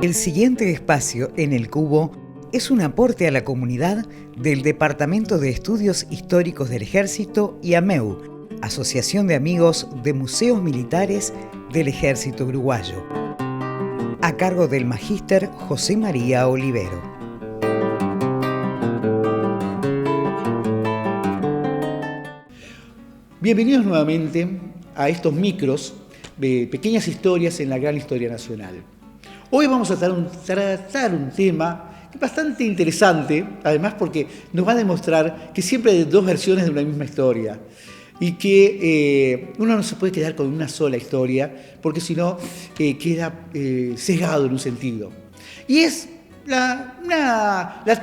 El siguiente espacio en El Cubo es un aporte a la comunidad del Departamento de Estudios Históricos del Ejército y AMEU, Asociación de Amigos de Museos Militares del Ejército Uruguayo, a cargo del magíster José María Olivero. Bienvenidos nuevamente a estos micros de pequeñas historias en la gran historia nacional. Hoy vamos a tratar un tema bastante interesante, además porque nos va a demostrar que siempre hay dos versiones de una misma historia y que uno no se puede quedar con una sola historia porque si no queda sesgado en un sentido. Y es la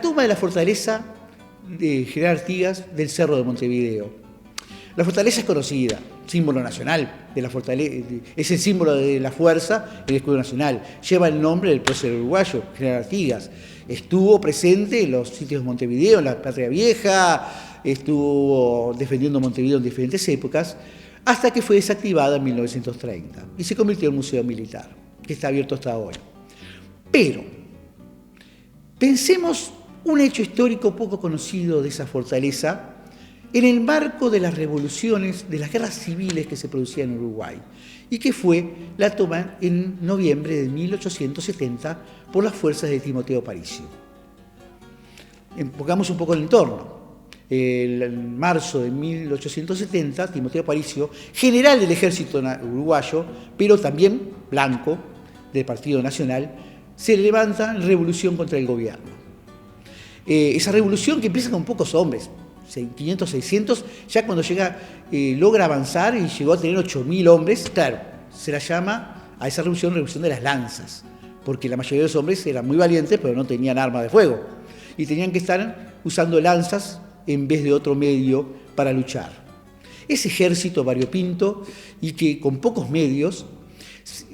toma de la fortaleza de General Artigas del Cerro de Montevideo. La fortaleza es conocida, símbolo nacional de la fortaleza, es el símbolo de la fuerza, el escudo nacional. Lleva el nombre del prócer uruguayo, General Artigas. Estuvo presente en los sitios de Montevideo, en la Patria Vieja, estuvo defendiendo Montevideo en diferentes épocas, hasta que fue desactivada en 1930 y se convirtió en museo militar, que está abierto hasta hoy. Pero pensemos un hecho histórico poco conocido de esa fortaleza en el marco de las revoluciones, de las guerras civiles que se producían en Uruguay, y que fue la toma en noviembre de 1870 por las fuerzas de Timoteo Aparicio. Pongamos un poco el entorno. En marzo de 1870, Timoteo Aparicio, general del ejército uruguayo, pero también blanco del Partido Nacional, se levanta en revolución contra el gobierno. Esa revolución que empieza con pocos hombres, 500, 600, ya cuando logra avanzar y llegó a tener 8.000 hombres, claro, se la llama a esa revolución de las lanzas, porque la mayoría de los hombres eran muy valientes, pero no tenían armas de fuego, y tenían que estar usando lanzas en vez de otro medio para luchar. Ese ejército variopinto y que con pocos medios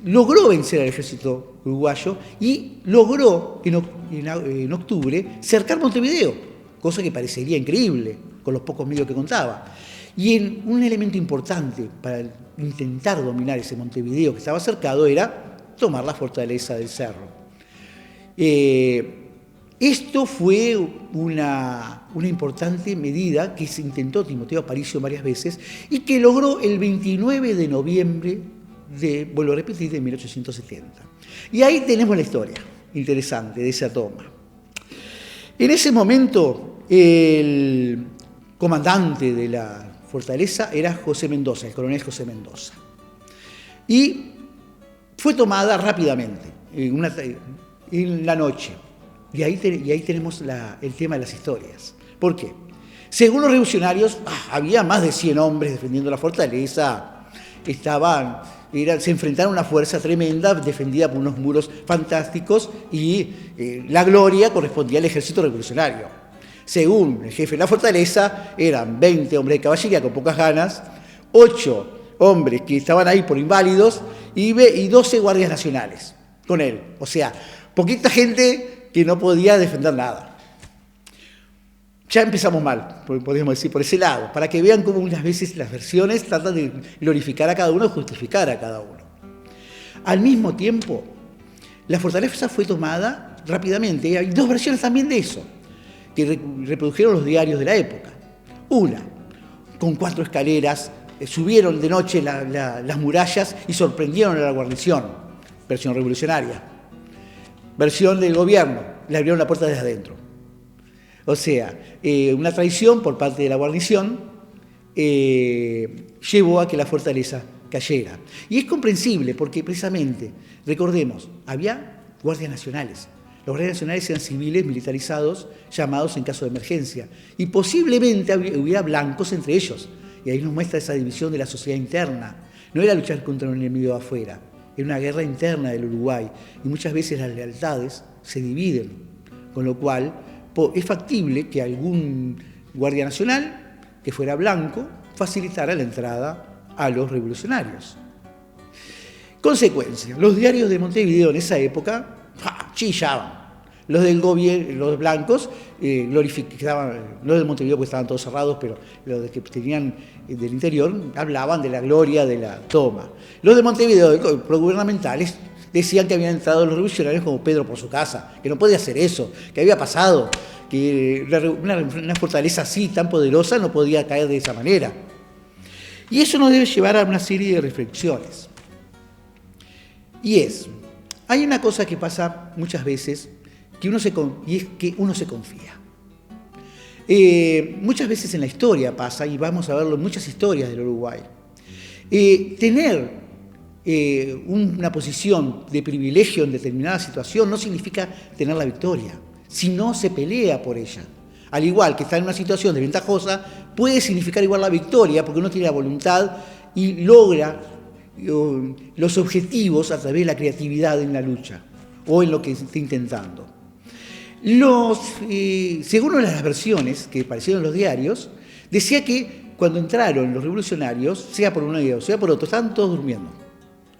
logró vencer al ejército uruguayo y logró en octubre cercar Montevideo, cosa que parecería increíble con los pocos medios que contaba. Y un elemento importante para intentar dominar ese Montevideo que estaba cercado era tomar la fortaleza del Cerro. Esto fue una importante medida que se intentó Timoteo Aparicio varias veces y que logró el 29 de noviembre vuelvo a repetir, de 1870. Y ahí tenemos la historia interesante de esa toma. En ese momento, el comandante de la fortaleza era José Mendoza, el coronel José Mendoza. Y fue tomada rápidamente, en la noche. Y ahí tenemos el tema de las historias. ¿Por qué? Según los revolucionarios, había más de 100 hombres defendiendo la fortaleza. Se enfrentaron a una fuerza tremenda, defendida por unos muros fantásticos, y la gloria correspondía al ejército revolucionario. Según el jefe de la fortaleza, eran 20 hombres de caballería con pocas ganas, 8 hombres que estaban ahí por inválidos y 12 guardias nacionales con él. O sea, poquita gente que no podía defender nada. Ya empezamos mal, podríamos decir, por ese lado, para que vean cómo unas veces las versiones tratan de glorificar a cada uno, justificar a cada uno. Al mismo tiempo, la fortaleza fue tomada rápidamente, y hay dos versiones también de eso, que reprodujeron los diarios de la época. Una, con 4 escaleras, subieron de noche las murallas y sorprendieron a la guarnición, versión revolucionaria. Versión del gobierno, le abrieron la puerta desde adentro. O sea, una traición por parte de la guarnición llevó a que la fortaleza cayera. Y es comprensible porque precisamente, recordemos, había guardias nacionales. Los guardias nacionales eran civiles militarizados llamados en caso de emergencia. Y posiblemente hubiera blancos entre ellos. Y ahí nos muestra esa división de la sociedad interna. No era luchar contra un enemigo de afuera, era una guerra interna del Uruguay. Y muchas veces las lealtades se dividen. Con lo cual es factible que algún guardia nacional que fuera blanco facilitara la entrada a los revolucionarios. Consecuencia, los diarios de Montevideo en esa época chillaban. Los del gobierno, los blancos, glorificaban, no de Montevideo porque estaban todos cerrados, pero los que tenían del interior hablaban de la gloria de la toma. Los de Montevideo, progubernamentales, decían que habían entrado los revolucionarios como Pedro por su casa, que no podía hacer eso, que había pasado, que una fortaleza así tan poderosa no podía caer de esa manera. Y eso nos debe llevar a una serie de reflexiones. Y hay una cosa que pasa muchas veces, y es que uno se confía. Muchas veces en la historia pasa, y vamos a verlo en muchas historias del Uruguay, tener una posición de privilegio en determinada situación no significa tener la victoria, si no se pelea por ella. Al igual que estar en una situación desventajosa, puede significar igual la victoria, porque uno tiene la voluntad y logra los objetivos a través de la creatividad en la lucha o en lo que se está intentando. Según una de las versiones que aparecieron en los diarios, decía que cuando entraron los revolucionarios, sea por un lado o sea por otro, estaban todos durmiendo.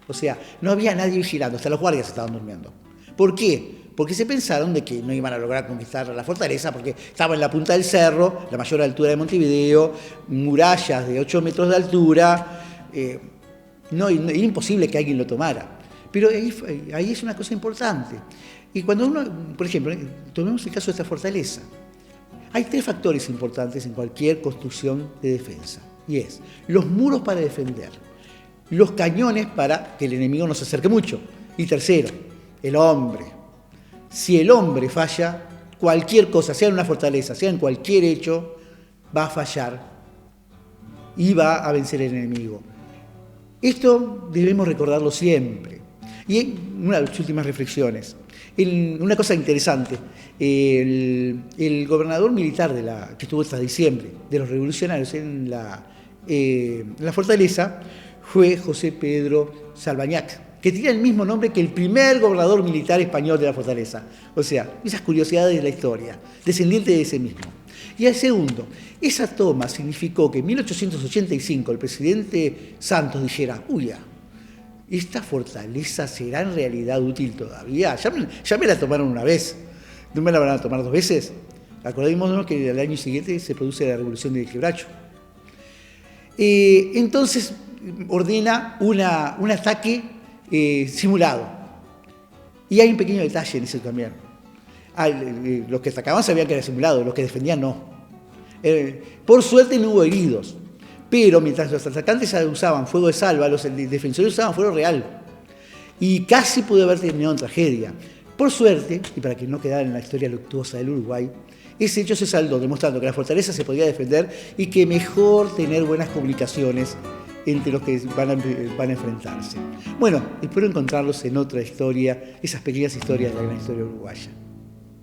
O sea, no había nadie vigilando, hasta los guardias estaban durmiendo. ¿Por qué? Porque se pensaron de que no iban a lograr conquistar la fortaleza, porque estaba en la punta del cerro, la mayor altura de Montevideo, murallas de 8 metros de altura, era imposible que alguien lo tomara. Pero ahí es una cosa importante. Y cuando uno, por ejemplo, tomemos el caso de esta fortaleza, hay 3 factores importantes en cualquier construcción de defensa, y es los muros para defender, los cañones para que el enemigo no se acerque mucho, y tercero, el hombre. Si el hombre falla, cualquier cosa, sea en una fortaleza, sea en cualquier hecho, va a fallar y va a vencer el enemigo. Esto debemos recordarlo siempre. Y una de las últimas reflexiones. Una cosa interesante, el gobernador militar que estuvo hasta diciembre de los revolucionarios en la fortaleza fue José Pedro Salvañac, que tenía el mismo nombre que el primer gobernador militar español de la fortaleza. O sea, esas curiosidades de la historia, descendiente de ese mismo. Y al segundo, esa toma significó que en 1885 el presidente Santos dijera, ¿esta fortaleza será en realidad útil todavía? Ya me la tomaron una vez, ¿no me la van a tomar 2 veces? Acordémonos que al año siguiente se produce la revolución de Quebracho. Entonces ordena un ataque simulado. Y hay un pequeño detalle en eso también. Los que atacaban sabían que era simulado, los que defendían no. Por suerte no hubo heridos. Pero mientras los atacantes usaban fuego de salva, los defensores usaban fuego real. Y casi pudo haber terminado en tragedia. Por suerte, y para que no quedara en la historia luctuosa del Uruguay, ese hecho se saldó, demostrando que la fortaleza se podía defender y que mejor tener buenas comunicaciones entre los que van a enfrentarse. Bueno, espero encontrarlos en otra historia, esas pequeñas historias de la gran historia uruguaya.